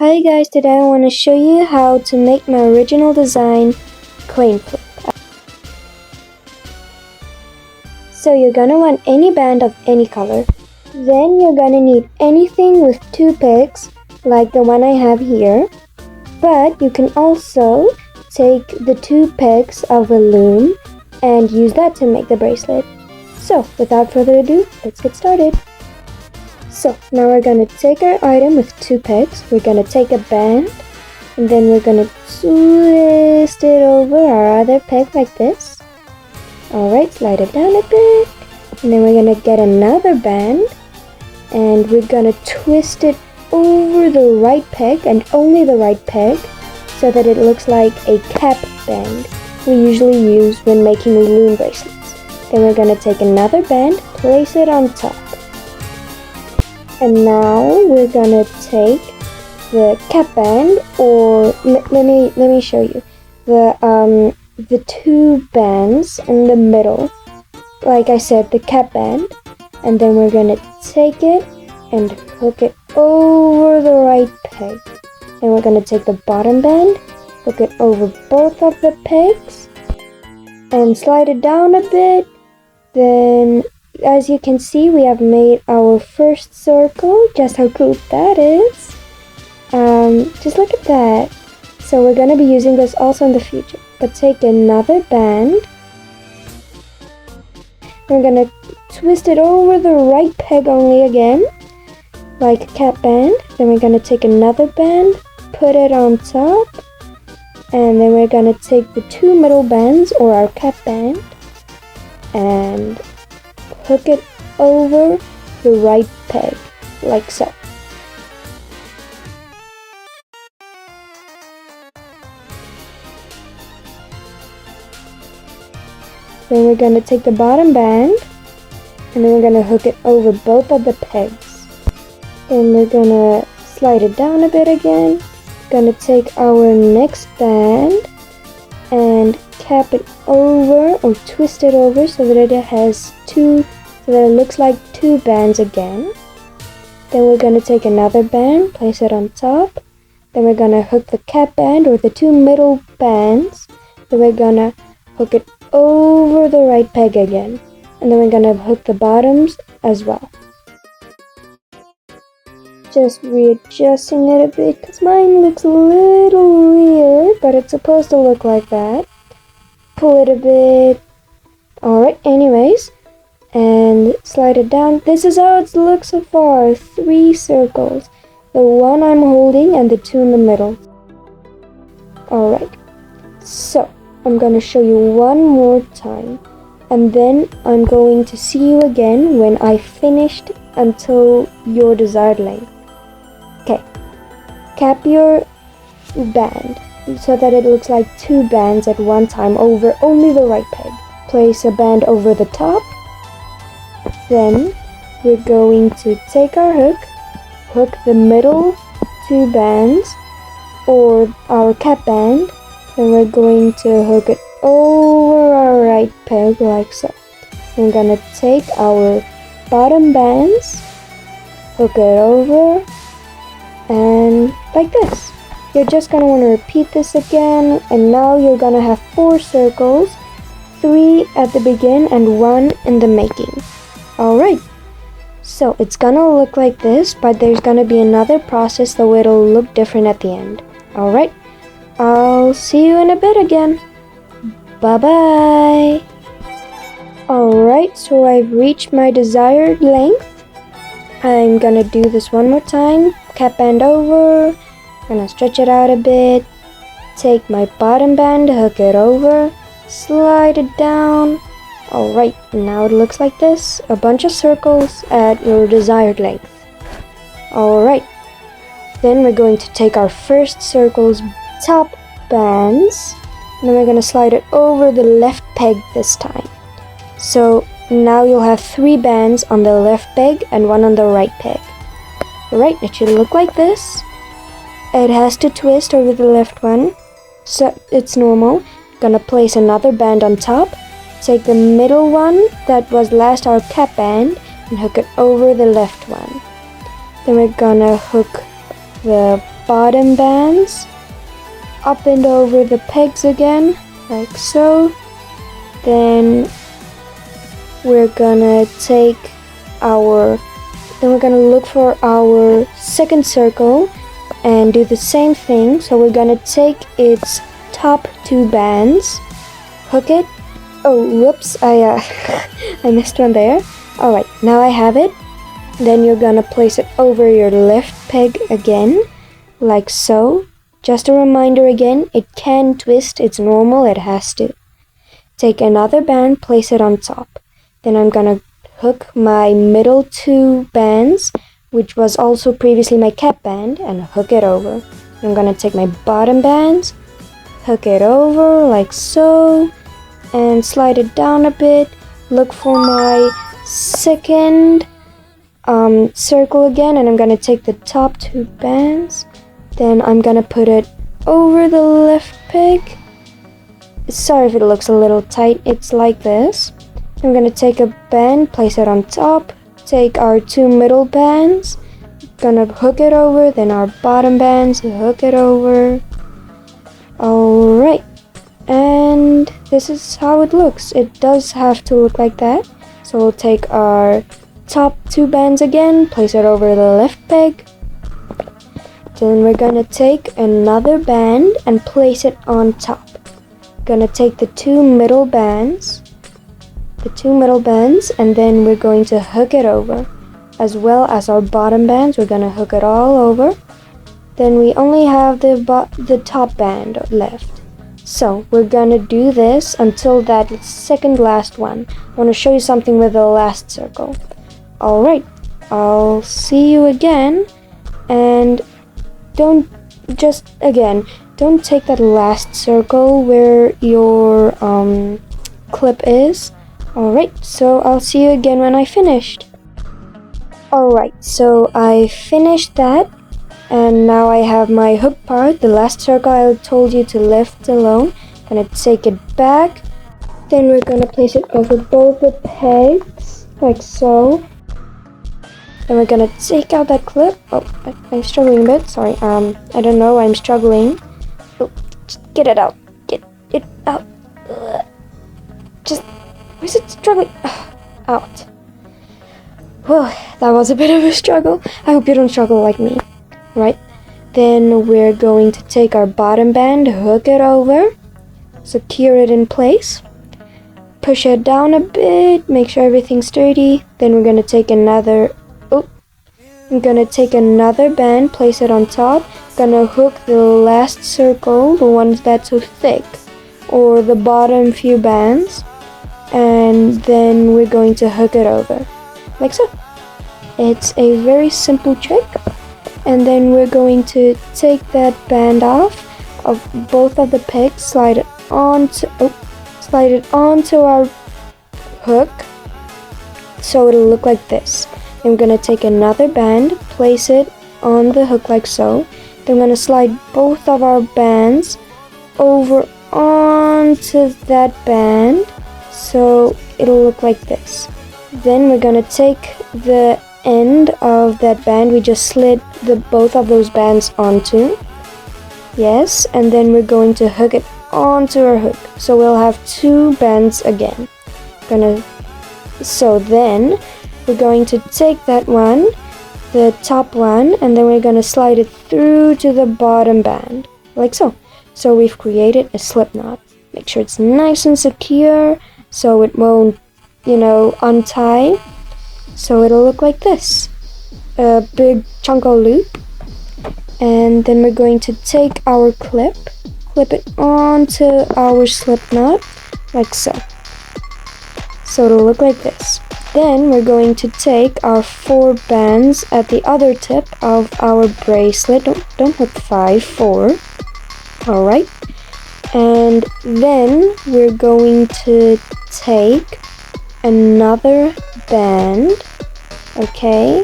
Hi guys, today I want to show you how to make my original design coin flip. So you're gonna want any band of any color. Then you're gonna need anything with two pegs, like the one I have here. But you can also take the two pegs of a loom and use that to make the bracelet. So without further ado, let's get started. So now we're going to take our item with two pegs. We're going to take a band and then we're going to twist it over our other peg like this. Alright, slide it down a bit. And then we're going to get another band and we're going to twist it over the right peg and only the right peg so that it looks like a cap band we usually use when making loom bracelets. Then we're going to take another band, place it on top. And now we're gonna take the cap band, or let me show you the two bands in the middle. Like I said, the cap band, and then we're gonna take it and hook it over the right peg. Then we're gonna take the bottom band, hook it over both of the pegs, and slide it down a bit. Then, as you can see, we have made our first circle. Just how cool that is. Just look at that. So we're going to be using this also in the future. But take another band. We're going to twist it over the right peg only again, like a cap band. Then we're going to take another band, put it on top. And then we're going to take the two middle bands, or our cap band, and hook it over the right peg, like so. Then we're going to take the bottom band, and then we're going to hook it over both of the pegs. Then we're going to slide it down a bit again. Going to take our next band and cap it over, or twist it over so that it has so that it looks like two bands again. Then we're going to take another band, place it on top. Then we're going to hook the cap band, or the two middle bands. Then we're going to hook it over the right peg again. And then we're going to hook the bottoms as well. Just readjusting it a bit because mine looks a little weird, but it's supposed to look like that. Pull it a bit. Alright, anyways. And slide it down. This is how it looks so far. 3 circles. The one I'm holding and the two in the middle. Alright. So, I'm going to show you one more time. And then I'm going to see you again when I finished until your desired length. Okay. Cap your band so that it looks like two bands at one time over only the right peg. Place a band over the top. Then we're going to take our hook the middle two bands, or our cap band, and we're going to hook it over our right peg like so. We're going to take our bottom bands, hook it over, and like this. You're just going to want to repeat this again, and now you're going to have 4 circles, 3 at the begin and 1 in the making. Alright, so it's gonna look like this, but there's gonna be another process so it'll look different at the end. Alright, I'll see you in a bit again. Bye bye. Alright, so I've reached my desired length. I'm gonna do this one more time. Cap band over, gonna stretch it out a bit, take my bottom band, hook it over, slide it down. Alright, now it looks like this, a bunch of circles at your desired length. Alright, then we're going to take our first circle's top bands, and then we're going to slide it over the left peg this time. So now you'll have 3 bands on the left peg and 1 on the right peg. Alright, it should look like this. It has to twist over the left one, so it's normal. Gonna place another band on top. Take the middle one that was last our cap band and hook it over the left one. Then we're gonna hook the bottom bands up and over the pegs again, like so. Then we're gonna look for our second circle and do the same thing. So we're gonna take its top two bands, hook it. Oh, whoops, I missed one there. Alright, now I have it. Then you're gonna place it over your left peg again, like so. Just a reminder again, it can twist, it's normal, it has to. Take another band, place it on top. Then I'm gonna hook my middle two bands, which was also previously my cap band, and hook it over. I'm gonna take my bottom bands, hook it over like so, and slide it down a bit. Look for my second circle again, and I'm gonna take the top two bands. Then I'm gonna put it over the left peg. Sorry if it looks a little tight, it's like this. I'm gonna take a band, place it on top, take our two middle bands, gonna hook it over, then our bottom bands, hook it over. Alright, and this is how it looks. It does have to look like that. So we'll take our top two bands again, place it over the left peg. Then we're gonna take another band and place it on top. Gonna take the two middle bands, and then we're going to hook it over, as well as our bottom bands. We're gonna hook it all over. Then we only have the top band left. So we're gonna do this until that second last one. I want to show you something with the last circle. Alright, I'll see you again, and don't take that last circle where your clip is. Alright, so I'll see you again when I finished. Alright, so I finished that, and now I have my hook part, the last circle I told you to lift alone. Gonna take it back, then we're gonna place it over both the pegs, like so. Then we're gonna take out that clip. Oh, I'm struggling a bit, sorry, I don't know, I'm struggling. Oh, just get it out, get it out. Why is it struggling? Out. Whew, that was a bit of a struggle. I hope you don't struggle like me. Right? Then we're going to take our bottom band, hook it over, secure it in place, push it down a bit, make sure everything's sturdy. Then we're going to take another band, place it on top. Gonna hook the last circle, the ones that's so thick, or the bottom few bands, and then we're going to hook it over, like so. It's a very simple trick. And then we're going to take that band off of both of the pegs, slide it onto our hook, so it'll look like this. Then we're going to take another band, place it on the hook like so. Then we're going to slide both of our bands over onto that band, so it'll look like this. Then we're going to take the end of that band we just slid both of those bands onto. Yes, and then we're going to hook it onto our hook, so we'll have two bands again. So then we're going to take that one, the top one, and then we're going to slide it through to the bottom band, like so. So we've created a slip knot. Make sure it's nice and secure so it won't, untie. So it'll look like this, a big chunk of loop. And then we're going to take our clip it onto our slip knot, like so. So it'll look like this. Then we're going to take our 4 bands at the other tip of our bracelet. Don't hook 5, 4. Alright. And then we're going to take another band, okay,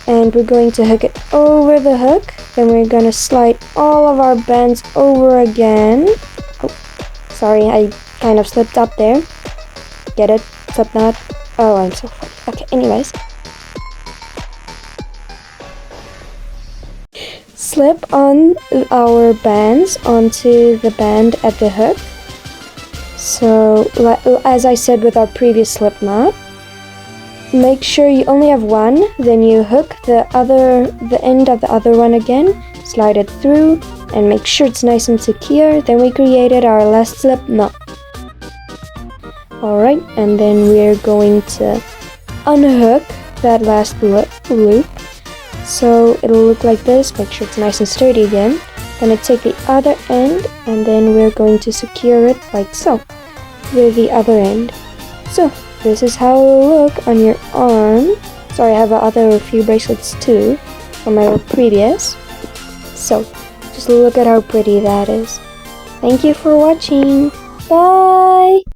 and we're going to hook it over the hook. Then we're going to slide all of our bands over again. Oh, sorry, I kind of slipped up there. Get it? Slip knot? Oh, I'm so funny. Okay, anyways. slip on our bands onto the band at the hook. So, as I said with our previous slip knot, make sure you only have one, then you hook the end of the other one again, slide it through, and make sure it's nice and secure. Then we created our last slip knot. Alright, and then we're going to unhook that last loop. So it'll look like this. Make sure it's nice and sturdy again. Gonna take the other end, and then we're going to secure it like so with the other end. So this is how it will look on your arm. Sorry, I have a few bracelets too from my previous. So just look at how pretty that is. Thank you for watching. Bye!